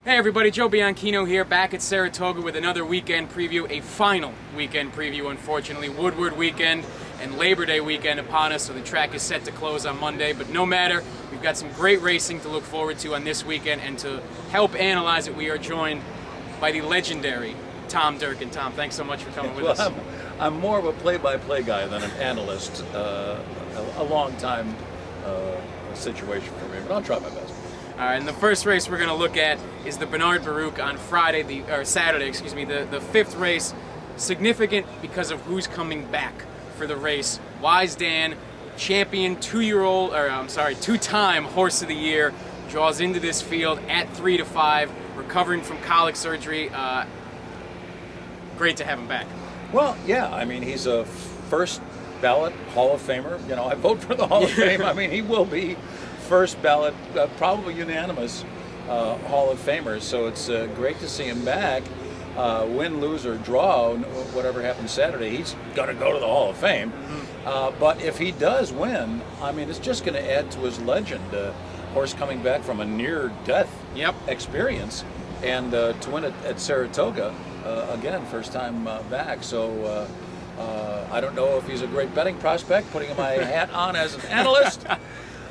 Hey everybody, Joe Bianchino here, back at Saratoga with another weekend preview, a final weekend preview, unfortunately. Woodward weekend and Labor Day weekend upon us, so the track is set to close on Monday, but no matter, we've got some great racing to look forward to on this weekend, and to help analyze it, we are joined by the legendary Tom Durkin. Tom, thanks so much for coming with us. I'm more of a play-by-play guy than an analyst, a long time situation for me, but I'll try my best. All right, and the first race we're going to look at is the Bernard Baruch on Saturday, the fifth race. Significant because of who's coming back for the race. Wise Dan, champion, two-time horse of the year, draws into this field at 3 to 5, recovering from colic surgery. Great to have him back. Well, yeah, I mean, he's a first ballot Hall of Famer. You know, I vote for the Hall of Fame. I mean, he will be first ballot, probably unanimous Hall of Famer. So it's great to see him back. Win, lose, or draw, whatever happens Saturday, he's going to go to the Hall of Fame. Mm-hmm. But if he does win, I mean, it's just going to add to his legend. Horse coming back from a near-death experience, and to win it at Saratoga, again, first time back. So I don't know if he's a great betting prospect, putting my hat on as an analyst.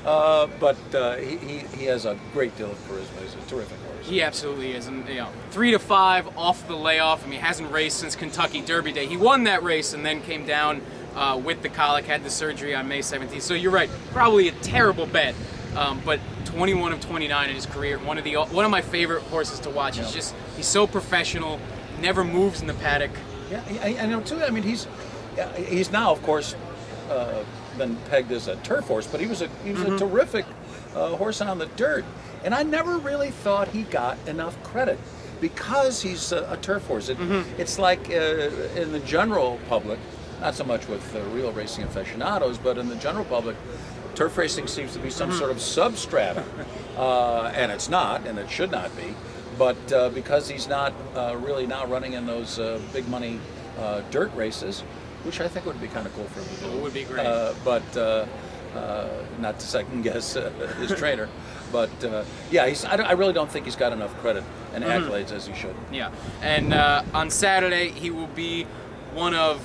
But he has a great deal of charisma. He's a terrific horse. He absolutely is, and 3 to 5 off the layoff. I mean, he hasn't raced since Kentucky Derby Day. He won that race and then came down with the colic, had the surgery on May 17th. So you're right, probably a terrible bet, but 21 of 29 in his career. One of my favorite horses to watch. He's so professional, never moves in the paddock. Yeah, I know too. I mean, he's now, of course, been pegged as a turf horse, but he was a terrific horse on the dirt, and I never really thought he got enough credit because he's a turf horse. It's like in the general public, not so much with real racing aficionados, but in the general public, turf racing seems to be some sort of substratum, and it's not, and it should not be. But because he's not really now running in those big money dirt races, which I think would be kind of cool for him to do. It would be great. But not to second guess his trainer. But yeah, I really don't think he's got enough credit and accolades as he should. Yeah, and on Saturday he will be one of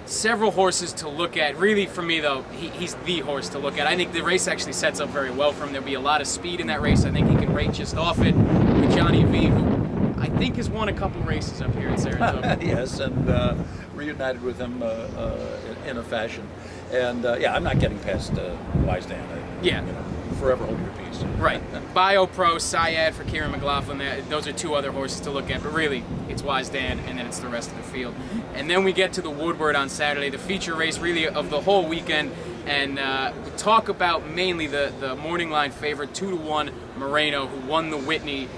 several horses to look at. Really, for me though, he's the horse to look at. I think the race actually sets up very well for him. There'll be a lot of speed in that race. I think he can rate just off it with Johnny V, who I think has won a couple races up here in Saratoga. Yes, and reunited with him in a fashion. And yeah, I'm not getting past Wise Dan. Forever hold your peace. Right. BioPro, Syad for Kieran McLaughlin. Those are two other horses to look at, but really, it's Wise Dan, and then it's the rest of the field. And then we get to the Woodward on Saturday, the feature race really of the whole weekend, and we talk about mainly the morning line favorite, 2 to 1 Moreno, who won the Whitney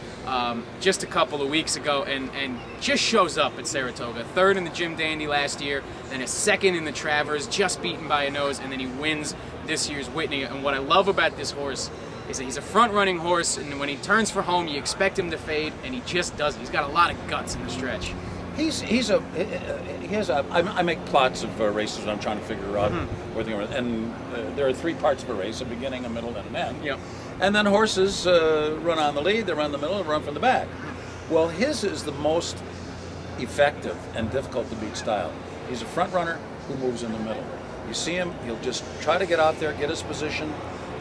just a couple of weeks ago, and just shows up at Saratoga. Third in the Jim Dandy last year, then a second in the Travers, just beaten by a nose, and then he wins this year's Whitney. And what I love about this horse is that he's a front-running horse, and when he turns for home, you expect him to fade, and he just doesn't. He's got a lot of guts in the stretch. I make plots of races when I'm trying to figure out where they're going, and there are 3 parts of a race: a beginning, a middle, and an end. Yep. And then horses run on the lead, they run the middle, and run from the back. Well, his is the most effective and difficult to beat style. He's a front runner who moves in the middle. You see him, he'll just try to get out there, get his position,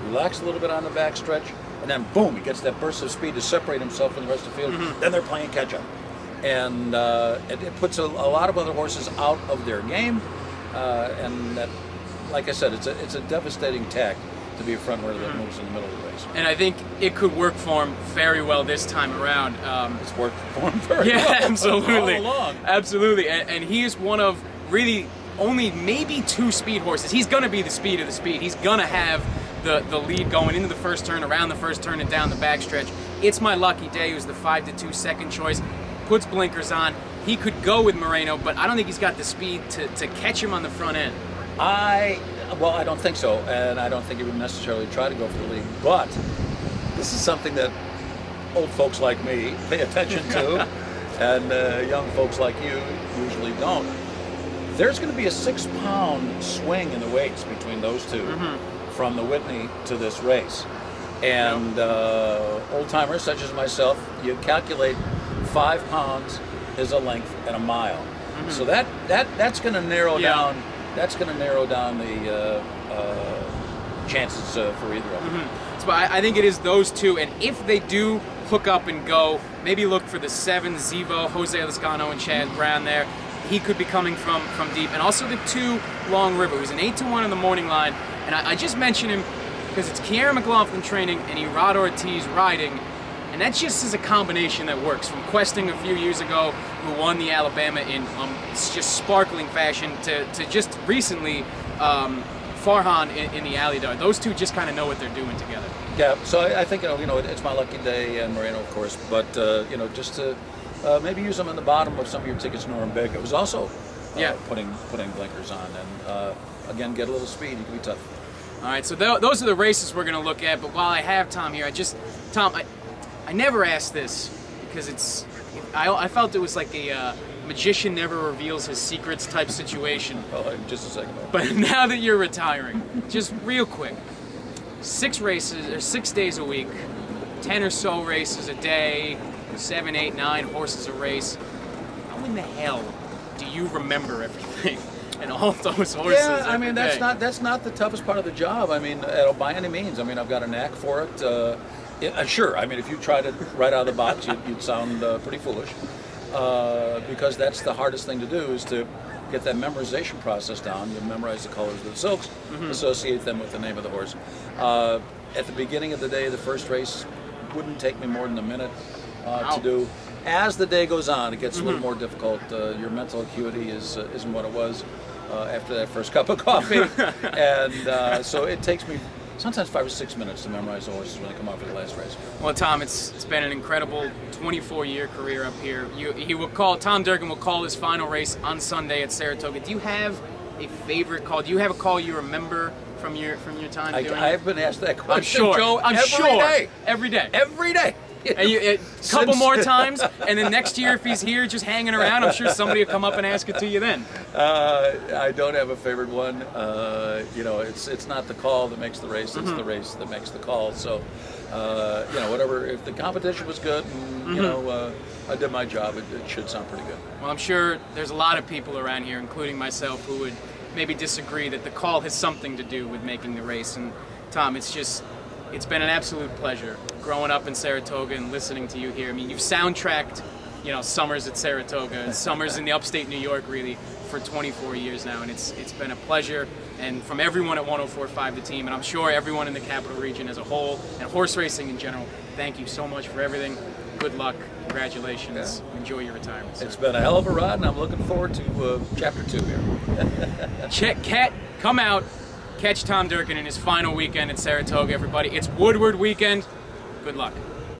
relax a little bit on the back stretch, and then boom, he gets that burst of speed to separate himself from the rest of the field. Then they're playing catch-up. And it puts a lot of other horses out of their game, and that, like I said, it's a devastating tack to be a front runner that moves in the middle of the race. And I think it could work for him very well this time around. It's worked for him very well. Yeah, absolutely. All along. Absolutely. And he is one of really only maybe 2 speed horses. He's going to be the speed of the speed. He's going to have the lead going into the first turn, around the first turn, and down the backstretch. It's My Lucky Day, who's the 5 to 2 second choice. Puts blinkers on. He could go with Moreno, but I don't think he's got the speed to catch him on the front end. Well, I don't think so, and I don't think he would necessarily try to go for the lead, but this is something that old folks like me pay attention to, and young folks like you usually don't. There's going to be a 6-pound swing in the weights between those two from the Whitney to this race. And old-timers such as myself, you calculate 5 pounds is a length and a mile. So that's going to narrow down. That's going to narrow down the chances for either of them. So I think it is those two, and if they do hook up and go, maybe look for the 7 Zevo, Jose Lezcano, and Chad Brown there. He could be coming from deep, and also the 2 Long River, who's an 8-1 in the morning line. And I just mention him because it's Kiara McLaughlin training and Irad Ortiz riding, and that just is a combination that works. From questing a few years ago, who won the Alabama in just sparkling fashion, to just recently Farhan in the Alley Dart. Those two just kind of know what they're doing together. Yeah, so I think it's my lucky day, and Moreno, of course, but just to maybe use them in the bottom of some of your tickets, Norm Big. It was also putting blinkers on, and again, get a little speed. You can be tough. All right, so those are the races we're going to look at. But while I have Tom here, Tom, I never asked this because I felt it was like a magician never reveals his secrets type situation. Oh, just a second. But now that you're retiring, just real quick, 6 races or 6 days a week, 10 or so races a day, 7, 8, 9 horses a race. How in the hell do you remember everything and all those horses? Yeah, I mean that's not the toughest part of the job. I mean, by any means. I mean, I've got a knack for it. Sure. I mean, if you tried it right out of the box, you'd sound pretty foolish. Because that's the hardest thing to do, is to get that memorization process down. You memorize the colors of the silks, associate them with the name of the horse. At the beginning of the day, the first race wouldn't take me more than a minute to do. As the day goes on, it gets a little more difficult. Your mental acuity isn't what it was after that first cup of coffee, and so it takes me sometimes 5 or 6 minutes to memorize the horses when they come out for the last race. Well, Tom, it's been an incredible 24-year career up here. Tom Durkin will call his final race on Sunday at Saratoga. Do you have a favorite call? Do you have a call you remember from your time doing it? I've been asked that question, I'm sure. Joe, I'm every sure. day. Every day. Every day. And a couple more times, and then next year, if he's here just hanging around, I'm sure somebody will come up and ask it to you then. I don't have a favorite one. It's not the call that makes the race; it's the race that makes the call. So, whatever. If the competition was good, and I did my job, it should sound pretty good. Well, I'm sure there's a lot of people around here, including myself, who would maybe disagree that the call has something to do with making the race. And Tom, it's been an absolute pleasure growing up in Saratoga and listening to you here. I mean, you've soundtracked, summers at Saratoga and summers in the upstate New York, really, for 24 years now, and it's been a pleasure. And from everyone at 104.5, the team, and I'm sure everyone in the Capital Region as a whole, and horse racing in general, thank you so much for everything. Good luck. Congratulations. Yeah. Enjoy your retirement, sir. It's been a hell of a ride, and I'm looking forward to Chapter 2 here. Come out. Catch Tom Durkin in his final weekend at Saratoga, everybody. It's Woodward weekend. Good luck.